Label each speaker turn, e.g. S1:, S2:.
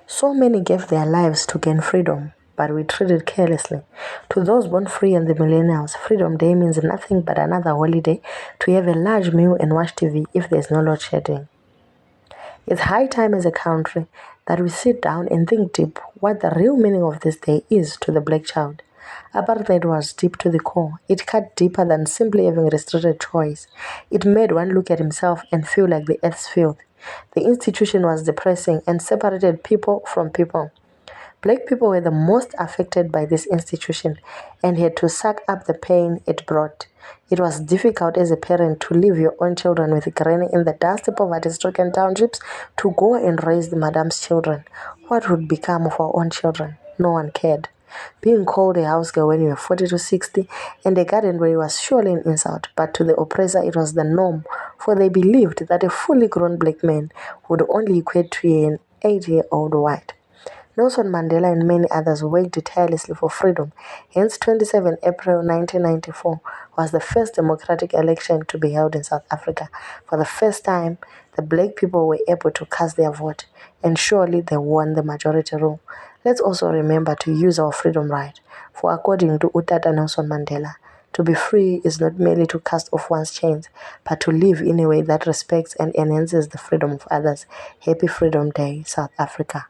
S1: So many gave their lives to gain freedom, but we treat it carelessly. To those born free and the millennials, Freedom Day means nothing but another holiday to have a large meal and watch TV if there's no load shedding. It's high time as a country that we sit down and think deep what the real meaning of this day is to the black child. Apartheid was deep to the core. It cut deeper than simply having restricted choice. It made one look at himself and feel like the earth's filth. The institution was depressing and separated people from people. Black people were the most affected by this institution and had to suck up the pain it brought. It was difficult as a parent to leave your own children with granny in the dusty, poverty-stricken townships to go and raise the madam's children. What would become of our own children? No one cared. Being called a house girl when you were 40 to 60 and a garden boy was surely an insult, but to the oppressor it was the norm, for they believed that a fully grown black man would only equate to an 8-year-old white. Nelson Mandela and many others worked tirelessly for freedom. Hence, 27 April 1994 was the first democratic election to be held in South Africa. For the first time, the black people were able to cast their vote, and surely they won the majority rule. Let's also remember to use our freedom right, for according to Utata Nelson Mandela, to be free is not merely to cast off one's chains, but to live in a way that respects and enhances the freedom of others. Happy Freedom Day, South Africa.